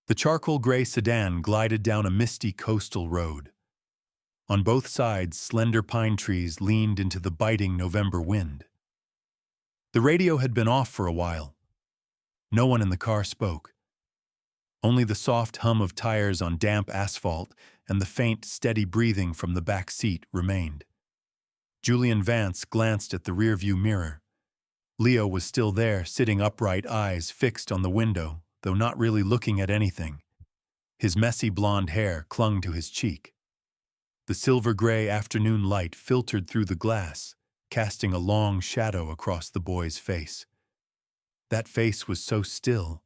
The charcoal gray sedan glided down a misty coastal road. On both sides, slender pine trees leaned into the biting November wind. The radio had been off for a while. No one in the car spoke. Only the soft hum of tires on damp asphalt and the faint, steady breathing from the back seat remained. Julian Vance glanced at the rearview mirror. Leo was still there, sitting upright, eyes fixed on the window, though not really looking at anything. His messy blonde hair clung to his cheek. The silver-gray afternoon light filtered through the glass, casting a long shadow across the boy's face. That face was so still,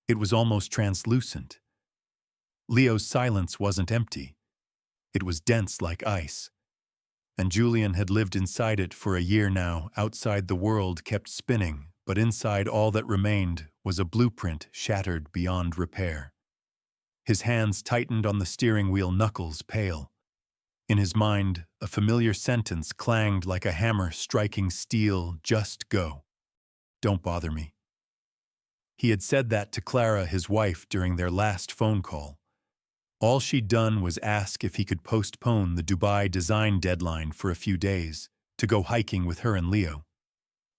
it was almost translucent. Leo's silence wasn't empty. It was dense like ice. And Julian had lived inside it for a year now. Outside, the world kept spinning, but inside, all that remained was a blueprint shattered beyond repair. His hands tightened on the steering wheel, knuckles pale. In his mind, a familiar sentence clanged like a hammer striking steel: just go. Don't bother me. He had said that to Clara, his wife, during their last phone call. All she'd done was ask if he could postpone the Dubai design deadline for a few days to go hiking with her and Leo.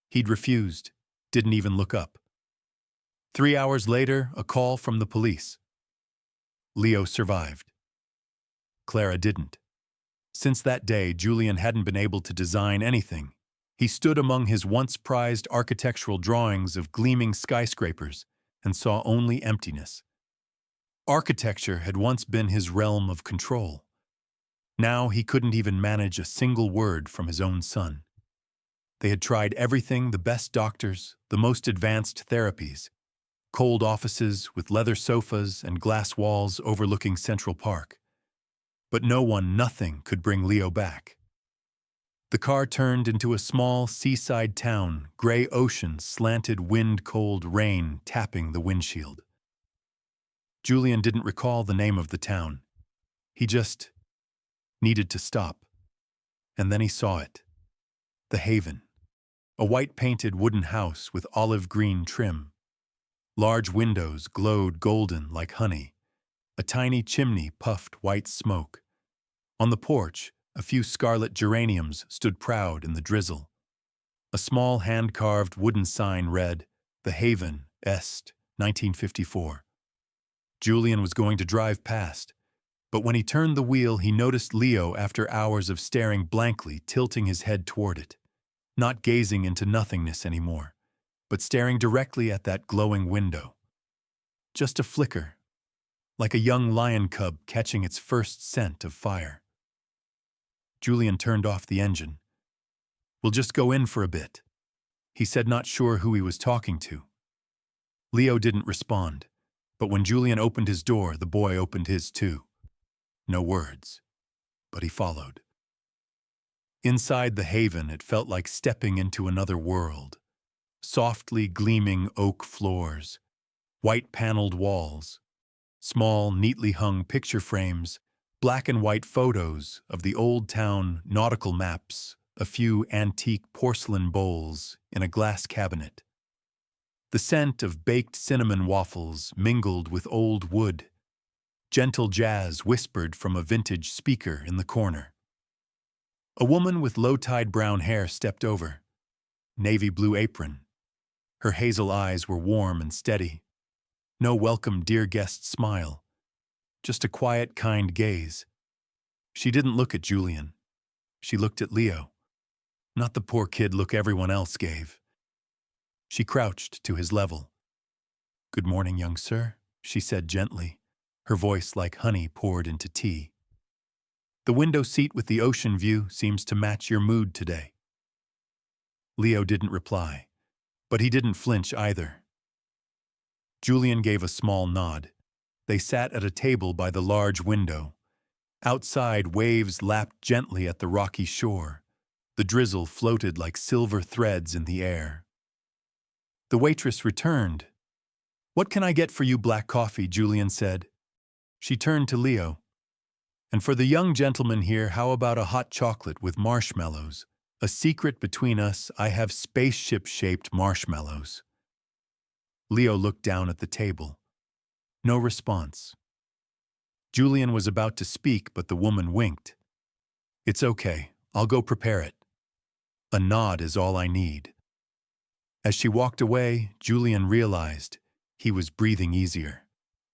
He'd refused, didn't even look up. 3 hours later, a call from the police. Leo survived. Clara didn't. Since that day, Julian hadn't been able to design anything. He stood among his once prized architectural drawings of gleaming skyscrapers and saw only emptiness. Architecture had once been his realm of control. Now he couldn't even manage a single word from his own son. They had tried everything: the best doctors, the most advanced therapies, cold offices with leather sofas and glass walls overlooking Central Park. But nothing could bring Leo back. The car turned into a small seaside town, gray ocean, slanted wind-cold rain tapping the windshield. Julian didn't recall the name of the town. He just needed to stop. And then he saw it. The Haven. A white-painted wooden house with olive-green trim. Large windows glowed golden like honey. A tiny chimney puffed white smoke. On the porch, a few scarlet geraniums stood proud in the drizzle. A small hand-carved wooden sign read, "The Haven, Est, 1954. Julian was going to drive past, but when he turned the wheel, he noticed Leo, after hours of staring blankly, tilting his head toward it, not gazing into nothingness anymore, but staring directly at that glowing window. Just a flicker, like a young lion cub catching its first scent of fire. Julian turned off the engine. "We'll just go in for a bit," he said, not sure who he was talking to. Leo didn't respond, but when Julian opened his door, the boy opened his too. No words, but he followed. Inside the Haven, it felt like stepping into another world. Softly gleaming oak floors, white-paneled walls, small, neatly hung picture frames, black and white photos of the old town, nautical maps, a few antique porcelain bowls in a glass cabinet. The scent of baked cinnamon waffles mingled with old wood. Gentle jazz whispered from a vintage speaker in the corner. A woman with low-tied brown hair stepped over. Navy blue apron. Her hazel eyes were warm and steady. No welcome dear guest smile. Just a quiet, kind gaze. She didn't look at Julian. She looked at Leo. Not the poor kid look everyone else gave. She crouched to his level. "Good morning, young sir," she said gently, her voice like honey poured into tea. "The window seat with the ocean view seems to match your mood today." Leo didn't reply, but he didn't flinch either. Julian gave a small nod. They sat at a table by the large window. Outside, waves lapped gently at the rocky shore. The drizzle floated like silver threads in the air. The waitress returned. "What can I get for you? Black coffee," Julian said. She turned to Leo. "And for the young gentleman here, how about a hot chocolate with marshmallows? A secret between us, I have spaceship-shaped marshmallows." Leo looked down at the table. No response. Julian was about to speak, but the woman winked. "It's okay, I'll go prepare it. A nod is all I need." As she walked away, Julian realized he was breathing easier.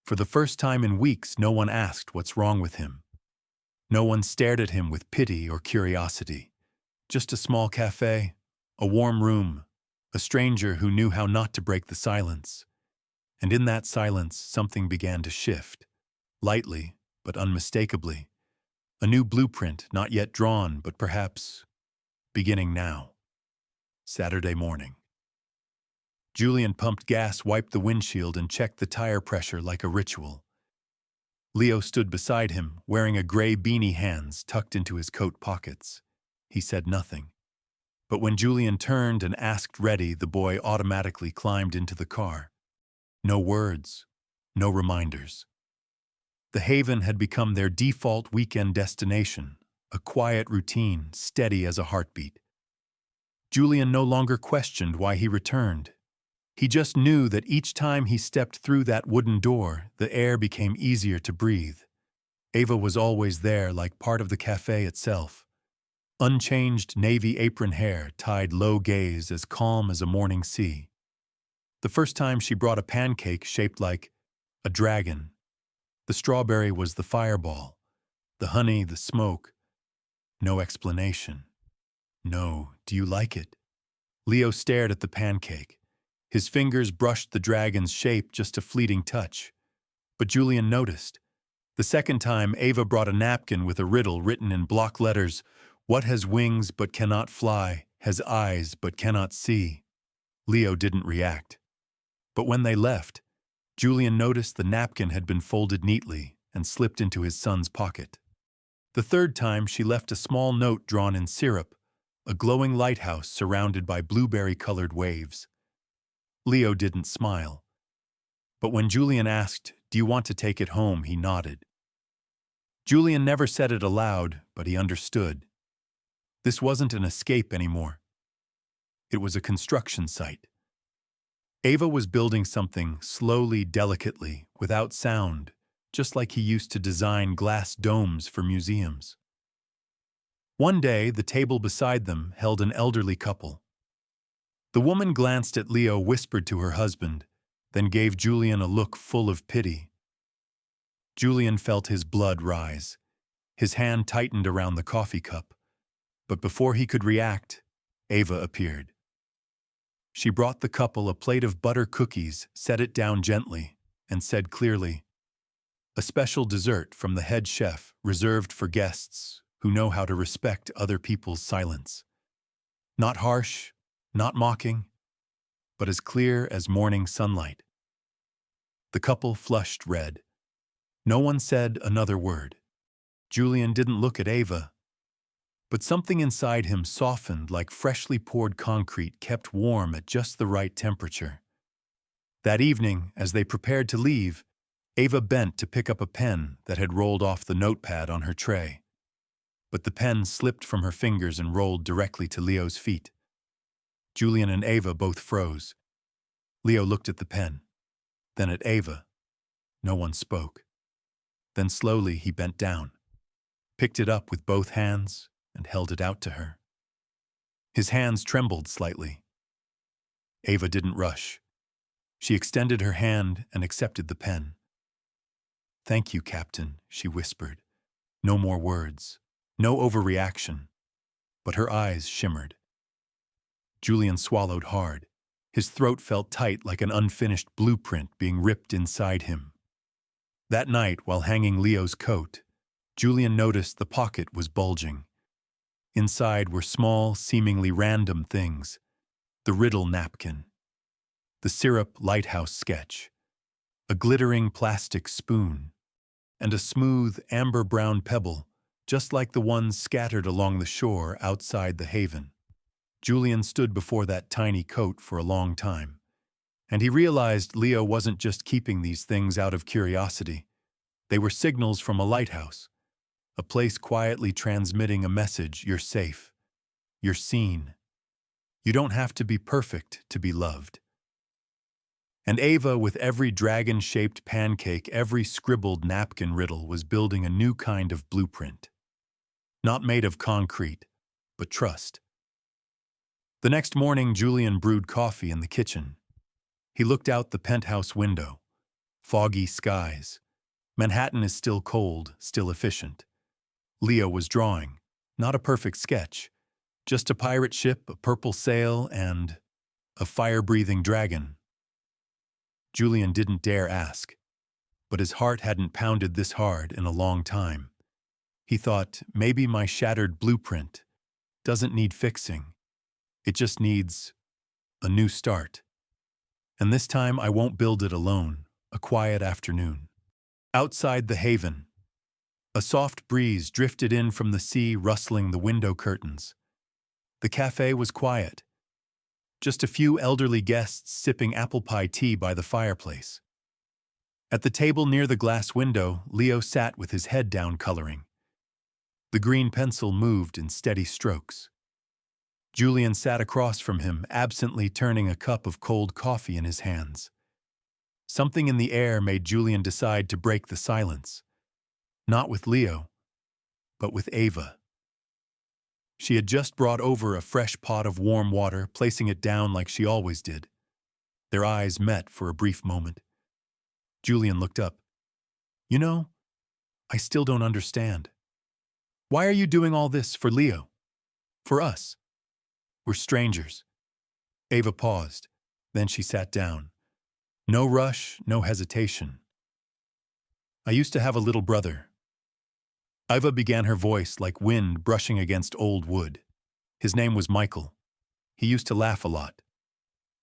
For the first time in weeks, no one asked what's wrong with him. No one stared at him with pity or curiosity. Just a small cafe, a warm room, a stranger who knew how not to break the silence. And in that silence, something began to shift. Lightly, but unmistakably. A new blueprint, not yet drawn, but perhaps beginning now. Saturday morning. Julian pumped gas, wiped the windshield, and checked the tire pressure like a ritual. Leo stood beside him, wearing a gray beanie, hands tucked into his coat pockets. He said nothing. But when Julian turned and asked ready, the boy automatically climbed into the car. No words, no reminders. The Haven had become their default weekend destination, a quiet routine, steady as a heartbeat. Julian no longer questioned why he returned. He just knew that each time he stepped through that wooden door, the air became easier to breathe. Ava was always there, like part of the cafe itself. Unchanged navy apron hair, tied low gaze, as calm as a morning sea. The first time she brought a pancake shaped like a dragon. The strawberry was the fireball, the honey the smoke. No explanation. "No, do you like it?" Leo stared at the pancake. His fingers brushed the dragon's shape, just a fleeting touch. But Julian noticed. The second time, Ava brought a napkin with a riddle written in block letters. "What has wings but cannot fly, has eyes but cannot see?" Leo didn't react. But when they left, Julian noticed the napkin had been folded neatly and slipped into his son's pocket. The third time, she left a small note drawn in syrup, a glowing lighthouse surrounded by blueberry-colored waves. Leo didn't smile. But when Julian asked, "Do you want to take it home?" he nodded. Julian never said it aloud, but he understood. This wasn't an escape anymore. It was a construction site. Ava was building something slowly, delicately, without sound, just like he used to design glass domes for museums. One day, the table beside them held an elderly couple. The woman glanced at Leo, whispered to her husband, then gave Julian a look full of pity. Julian felt his blood rise. His hand tightened around the coffee cup. But before he could react, Ava appeared. She brought the couple a plate of butter cookies, set it down gently, and said clearly, "A special dessert from the head chef, reserved for guests who know how to respect other people's silence." Not harsh, not mocking, but as clear as morning sunlight. The couple flushed red. No one said another word. Julian didn't look at Ava, but something inside him softened like freshly poured concrete, kept warm at just the right temperature. That evening, as they prepared to leave, Ava bent to pick up a pen that had rolled off the notepad on her tray. But the pen slipped from her fingers and rolled directly to Leo's feet. Julian and Ava both froze. Leo looked at the pen, then at Ava. No one spoke. Then slowly he bent down, picked it up with both hands, and held it out to her. His hands trembled slightly. Ava didn't rush. She extended her hand and accepted the pen. "Thank you, Captain," she whispered. No more words, no overreaction, but her eyes shimmered. Julian swallowed hard. His throat felt tight, like an unfinished blueprint being ripped inside him. That night, while hanging Leo's coat, Julian noticed the pocket was bulging. Inside were small, seemingly random things: the riddle napkin, the syrup lighthouse sketch, a glittering plastic spoon, and a smooth, amber-brown pebble, just like the ones scattered along the shore outside the Haven. Julian stood before that tiny coat for a long time, and he realized Leo wasn't just keeping these things out of curiosity. They were signals from a lighthouse, a place quietly transmitting a message: you're safe, you're seen. You don't have to be perfect to be loved. And Ava, with every dragon-shaped pancake, every scribbled napkin riddle, was building a new kind of blueprint. Not made of concrete, but trust. The next morning, Julian brewed coffee in the kitchen. He looked out the penthouse window. Foggy skies. Manhattan is still cold, still efficient. Leo was drawing. Not a perfect sketch. Just a pirate ship, a purple sail, and a fire-breathing dragon. Julian didn't dare ask, but his heart hadn't pounded this hard in a long time. He thought, maybe my shattered blueprint doesn't need fixing. It just needs a new start. And this time I won't build it alone. A quiet afternoon. Outside the haven, a soft breeze drifted in from the sea, rustling the window curtains. The cafe was quiet. Just a few elderly guests sipping apple pie tea by the fireplace. At the table near the glass window, Leo sat with his head down, coloring. The green pencil moved in steady strokes. Julian sat across from him, absently turning a cup of cold coffee in his hands. Something in the air made Julian decide to break the silence. Not with Leo, but with Ava. She had just brought over a fresh pot of warm water, placing it down like she always did. Their eyes met for a brief moment. Julian looked up. You know, I still don't understand. Why are you doing all this for Leo? For us? We're strangers. Ava paused. Then she sat down. No rush, no hesitation. I used to have a little brother. Ava began, her voice like wind brushing against old wood. His name was Michael. He used to laugh a lot.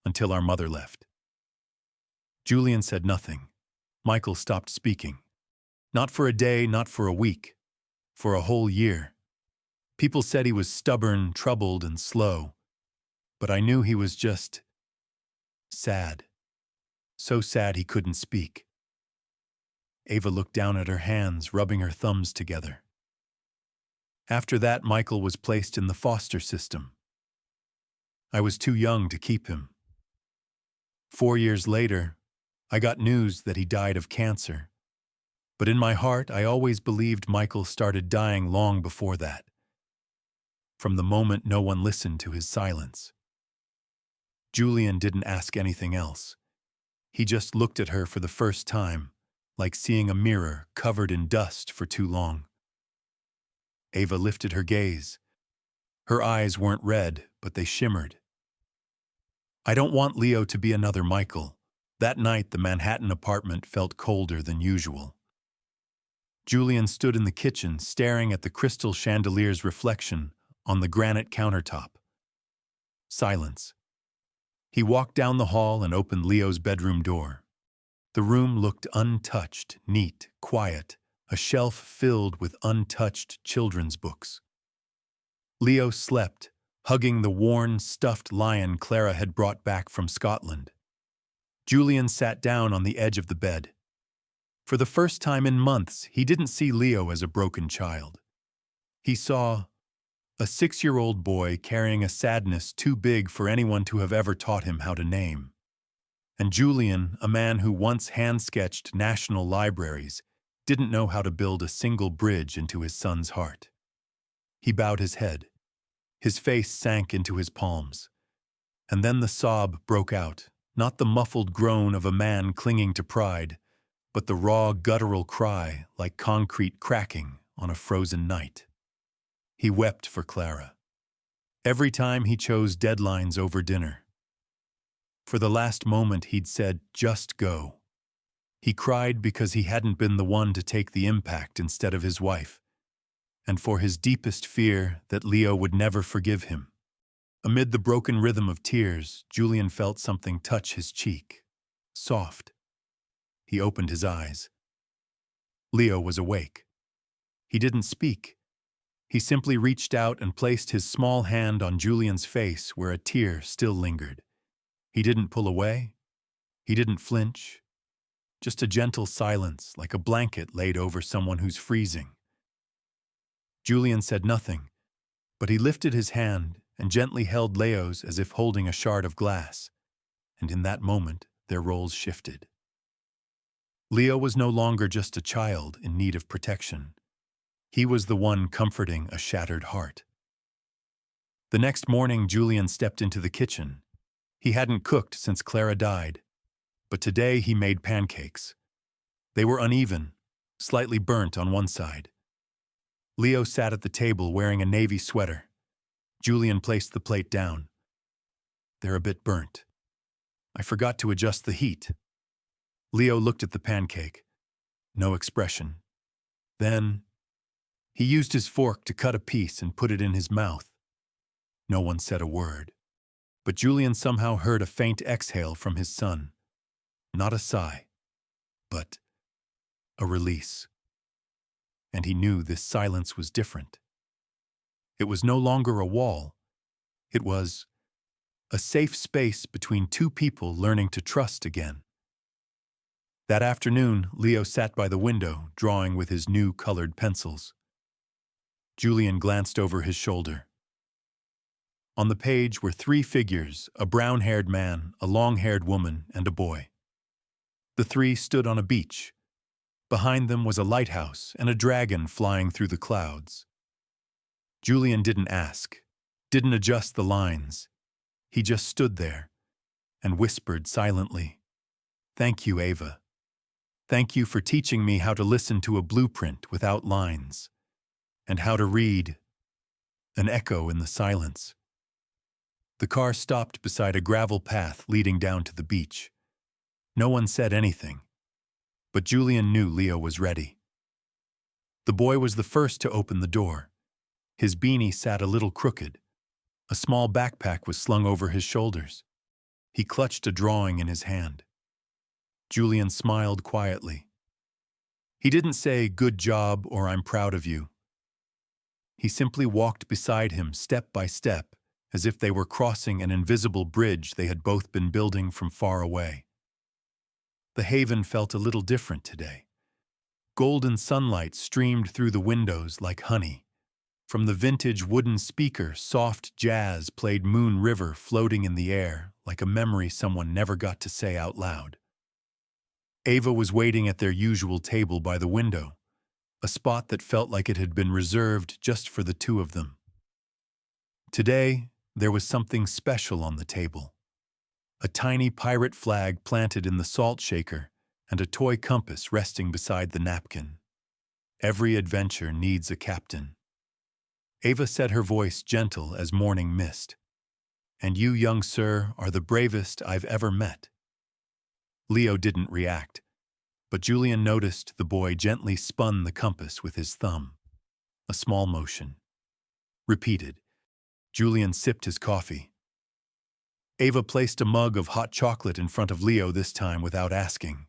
Until our mother left. Julian said nothing. Michael stopped speaking. Not for a day, not for a week. For a whole year. People said he was stubborn, troubled, and slow. But I knew he was just sad. So sad he couldn't speak. Ava looked down at her hands, rubbing her thumbs together. After that, Michael was placed in the foster system. I was too young to keep him. 4 years later, I got news that he died of cancer. But in my heart, I always believed Michael started dying long before that. From the moment no one listened to his silence. Julian didn't ask anything else. He just looked at her for the first time, like seeing a mirror covered in dust for too long. Ava lifted her gaze. Her eyes weren't red, but they shimmered. I don't want Leo to be another Michael. That night, the Manhattan apartment felt colder than usual. Julian stood in the kitchen, staring at the crystal chandelier's reflection on the granite countertop. Silence. He walked down the hall and opened Leo's bedroom door. The room looked untouched, neat, quiet, a shelf filled with untouched children's books. Leo slept, hugging the worn, stuffed lion Clara had brought back from Scotland. Julian sat down on the edge of the bed. For the first time in months, he didn't see Leo as a broken child. He saw a 6-year-old boy carrying a sadness too big for anyone to have ever taught him how to name. And Julian, a man who once hand-sketched national libraries, didn't know how to build a single bridge into his son's heart. He bowed his head. His face sank into his palms. And then the sob broke out, not the muffled groan of a man clinging to pride, but the raw, guttural cry like concrete cracking on a frozen night. He wept for Clara. Every time he chose deadlines over dinner. For the last moment he'd said, just go. He cried because he hadn't been the one to take the impact instead of his wife, and for his deepest fear that Leo would never forgive him. Amid the broken rhythm of tears, Julian felt something touch his cheek. Soft. He opened his eyes. Leo was awake. He didn't speak. He simply reached out and placed his small hand on Julian's face where a tear still lingered. He didn't pull away. He didn't flinch. Just a gentle silence, like a blanket laid over someone who's freezing. Julian said nothing, but he lifted his hand and gently held Leo's as if holding a shard of glass. And in that moment, their roles shifted. Leo was no longer just a child in need of protection. He was the one comforting a shattered heart. The next morning, Julian stepped into the kitchen. He hadn't cooked since Clara died, but today he made pancakes. They were uneven, slightly burnt on one side. Leo sat at the table wearing a navy sweater. Julian placed the plate down. "They're a bit burnt. I forgot to adjust the heat." Leo looked at the pancake. No expression. Then, he used his fork to cut a piece and put it in his mouth. No one said a word, but Julian somehow heard a faint exhale from his son. Not a sigh, but a release. And he knew this silence was different. It was no longer a wall. It was a safe space between two people learning to trust again. That afternoon, Leo sat by the window, drawing with his new colored pencils. Julian glanced over his shoulder. On the page were three figures, a brown-haired man, a long-haired woman, and a boy. The three stood on a beach. Behind them was a lighthouse and a dragon flying through the clouds. Julian didn't ask, didn't adjust the lines. He just stood there and whispered silently, "Thank you, Ava. Thank you for teaching me how to listen to a blueprint without lines, and how to read an echo in the silence." The car stopped beside a gravel path leading down to the beach. No one said anything, but Julian knew Leo was ready. The boy was the first to open the door. His beanie sat a little crooked. A small backpack was slung over his shoulders. He clutched a drawing in his hand. Julian smiled quietly. He didn't say, "Good job," or "I'm proud of you." He simply walked beside him step by step, as if they were crossing an invisible bridge they had both been building from far away. The haven felt a little different today. Golden sunlight streamed through the windows like honey. From the vintage wooden speaker, soft jazz played Moon River floating in the air like a memory someone never got to say out loud. Ava was waiting at their usual table by the window, a spot that felt like it had been reserved just for the two of them. Today, there was something special on the table. A tiny pirate flag planted in the salt shaker and a toy compass resting beside the napkin. Every adventure needs a captain. Ava said, her voice gentle as morning mist. "And you, young sir, are the bravest I've ever met." Leo didn't react, but Julian noticed the boy gently spun the compass with his thumb. A small motion. Repeated. Julian sipped his coffee. Ava placed a mug of hot chocolate in front of Leo this time without asking.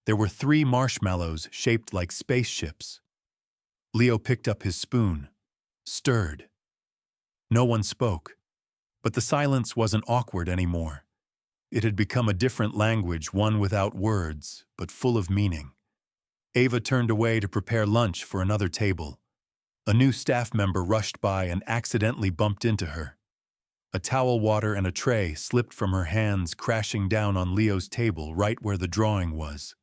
There were 3 marshmallows shaped like spaceships. Leo picked up his spoon, stirred. No one spoke, but the silence wasn't awkward anymore. It had become a different language, one without words, but full of meaning. Ava turned away to prepare lunch for another table. A new staff member rushed by and accidentally bumped into her. A towel water and a tray slipped from her hands, crashing down on Leo's table right where the drawing was.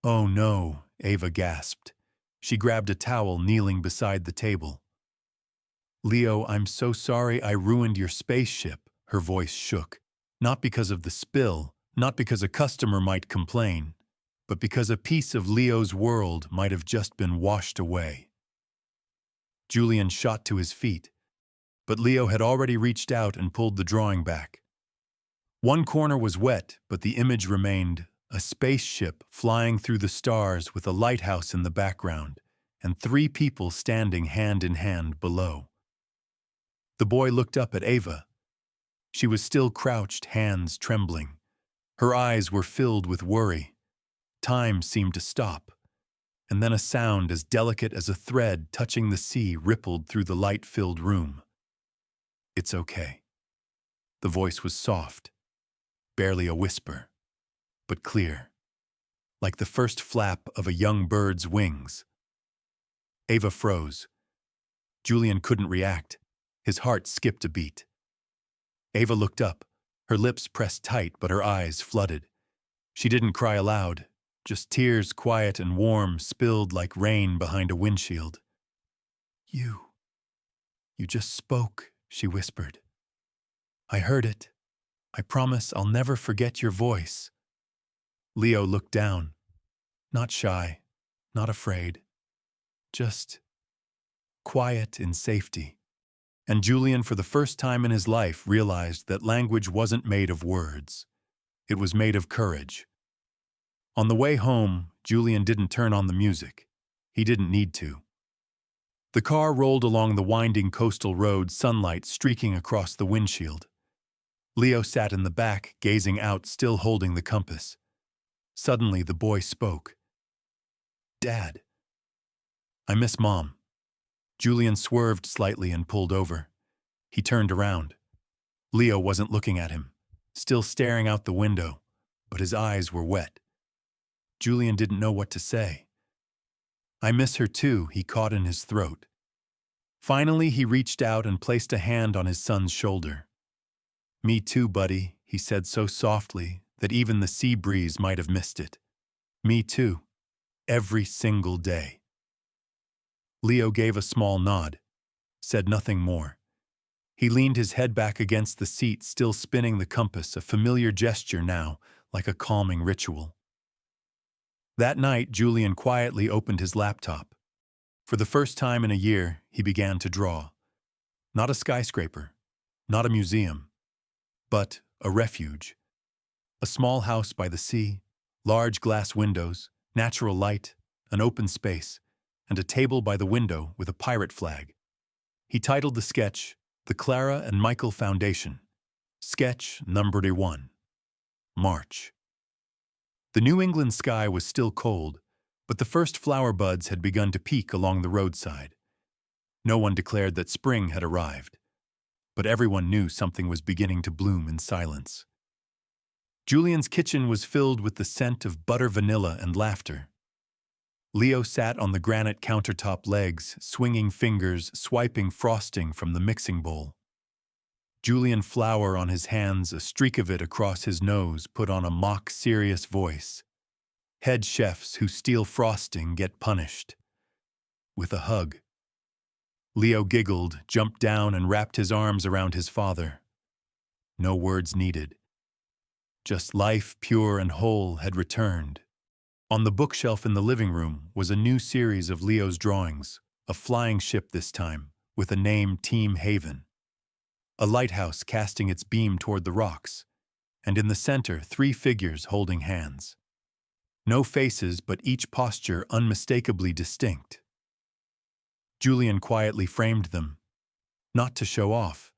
"Oh no," Ava gasped. She grabbed a towel, kneeling beside the table. "Leo, I'm so sorry I ruined your spaceship," her voice shook. Not because of the spill, not because a customer might complain, but because a piece of Leo's world might have just been washed away. Julian shot to his feet, but Leo had already reached out and pulled the drawing back. One corner was wet, but the image remained, a spaceship flying through the stars with a lighthouse in the background, and 3 people standing hand in hand below. The boy looked up at Ava. She was still crouched, hands trembling. Her eyes were filled with worry. Time seemed to stop, and then a sound as delicate as a thread touching the sea rippled through the light-filled room. "It's okay." The voice was soft, barely a whisper, but clear, like the first flap of a young bird's wings. Ava froze. Julian couldn't react. His heart skipped a beat. Ava looked up, Her lips pressed tight, but her eyes flooded. She didn't cry aloud, just tears, quiet and warm, spilled like rain behind a windshield. You just spoke, she whispered. I heard it. I promise I'll never forget your voice. Leo looked down. Not shy, not afraid. Just quiet in safety. And Julian, for the first time in his life, realized that language wasn't made of words. It was made of courage. On the way home, Julian didn't turn on the music. He didn't need to. The car rolled along the winding coastal road, sunlight streaking across the windshield. Leo sat in the back, gazing out, still holding the compass. Suddenly, the boy spoke. Dad. I miss Mom. Julian swerved slightly and pulled over. He turned around. Leo wasn't looking at him, still staring out the window, but his eyes were wet. Julian didn't know what to say. I miss her too, he caught in his throat. Finally, he reached out and placed a hand on his son's shoulder. Me too, buddy, he said so softly that even the sea breeze might have missed it. Me too. Every single day. Leo gave a small nod, said nothing more. He leaned his head back against the seat, still spinning the compass, a familiar gesture now, like a calming ritual. That night, Julian quietly opened his laptop. For the first time in a year, he began to draw. Not a skyscraper, not a museum, but a refuge. A small house by the sea, large glass windows, natural light, an open space, and a table by the window with a pirate flag. He titled the sketch, The Clara and Michael Foundation. Sketch number 1. March. The New England sky was still cold, but the first flower buds had begun to peek along the roadside. No one declared that spring had arrived, but everyone knew something was beginning to bloom in silence. Julian's kitchen was filled with the scent of butter, vanilla, and laughter. Leo sat on the granite countertop legs, swinging fingers, swiping frosting from the mixing bowl. Julian, flour on his hands, a streak of it across his nose, put on a mock serious voice. Head chefs who steal frosting get punished. With a hug. Leo giggled, jumped down, and wrapped his arms around his father. No words needed. Just life, pure and whole, had returned. On the bookshelf in the living room was a new series of Leo's drawings, a flying ship this time, with a name, Team Haven. A lighthouse casting its beam toward the rocks, and in the center 3 figures holding hands. No faces, but each posture unmistakably distinct. Julian quietly framed them, not to show off,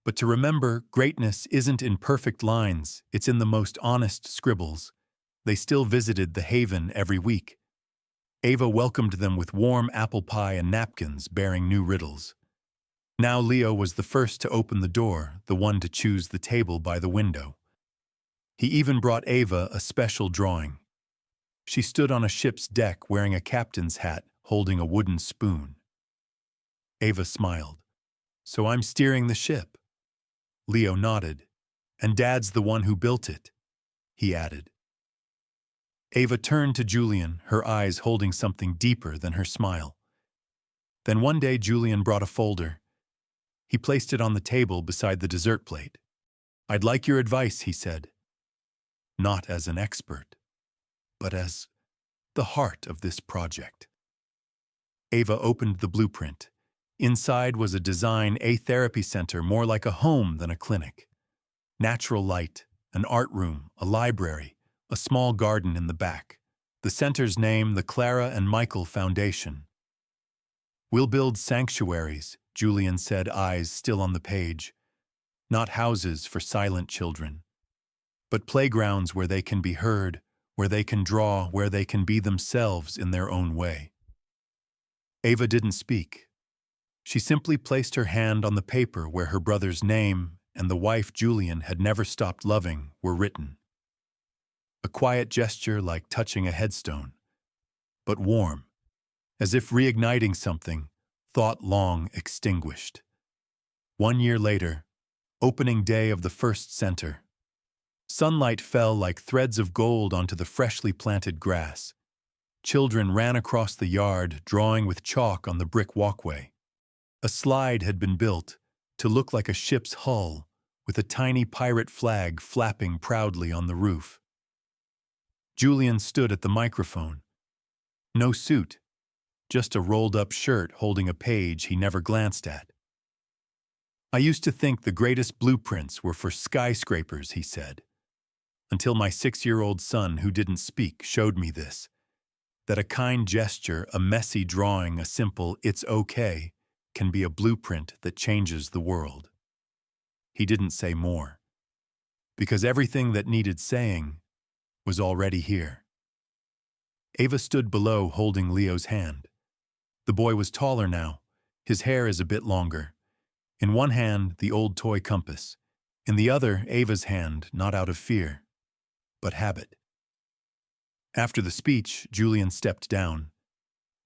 but to remember greatness isn't in perfect lines, it's in the most honest scribbles. They still visited the Haven every week. Ava welcomed them with warm apple pie and napkins bearing new riddles. Now Leo was the first to open the door, the one to choose the table by the window. He even brought Ava a special drawing. She stood on a ship's deck wearing a captain's hat, holding a wooden spoon. Ava smiled. So I'm steering the ship. Leo nodded. And Dad's the one who built it, he added. Ava turned to Julian, her eyes holding something deeper than her smile. Then one day Julian brought a folder. He placed it on the table beside the dessert plate. I'd like your advice, he said. Not as an expert, but as the heart of this project. Ava opened the blueprint. Inside was a design, a therapy center, more like a home than a clinic. Natural light, an art room, a library, a small garden in the back. The center's name, the Clara and Michael Foundation. We'll build sanctuaries, Julian said, eyes still on the page. Not houses for silent children, but playgrounds where they can be heard, where they can draw, where they can be themselves in their own way. Ava didn't speak. She simply placed her hand on the paper where her brother's name and the wife Julian had never stopped loving were written. A quiet gesture like touching a headstone, but warm, as if reigniting something, thought long extinguished. 1 year later, Opening day of the first center. Sunlight fell like threads of gold onto the freshly planted grass. Children ran across the yard, drawing with chalk on the brick walkway. A slide had been built to look like a ship's hull, with a tiny pirate flag flapping proudly on the roof. Julian stood at the microphone. No suit, just a rolled-up shirt holding a page he never glanced at. "I used to think the greatest blueprints were for skyscrapers," he said, "until my 6-year-old son who didn't speak showed me this, that a kind gesture, a messy drawing, a simple 'it's okay' can be a blueprint that changes the world." He didn't say more, because everything that needed saying was already here. Ava stood below holding Leo's hand. The boy was taller now, his hair is a bit longer. In one hand, the old toy compass. In the other, Ava's hand, not out of fear, but habit. After the speech, Julian stepped down.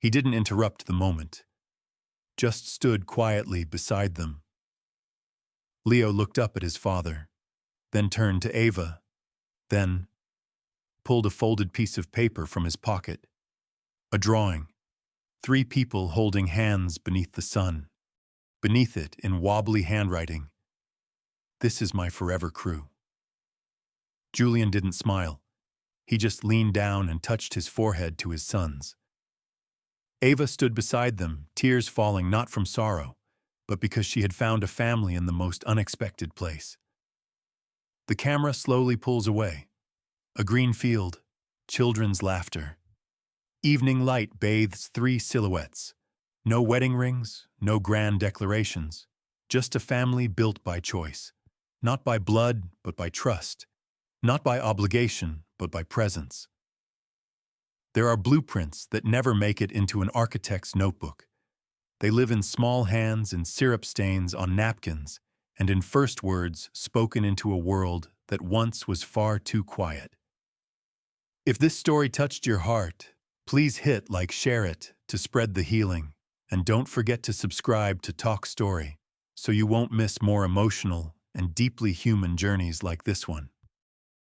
He didn't interrupt the moment, just stood quietly beside them. Leo looked up at his father, then turned to Ava, then pulled a folded piece of paper from his pocket. A drawing. 3 people holding hands beneath the sun. Beneath it, in wobbly handwriting, "This is my forever crew." Julian didn't smile. He just leaned down and touched his forehead to his son's. Ava stood beside them, tears falling not from sorrow, but because she had found a family in the most unexpected place. The camera slowly pulls away. A green field, children's laughter. Evening light bathes 3 silhouettes. No wedding rings, no grand declarations. Just a family built by choice. Not by blood, but by trust. Not by obligation, but by presence. There are blueprints that never make it into an architect's notebook. They live in small hands, in syrup stains on napkins, and in first words spoken into a world that once was far too quiet. If this story touched your heart, please hit like, share it to spread the healing. And don't forget to subscribe to Toch Story so you won't miss more emotional and deeply human journeys like this one.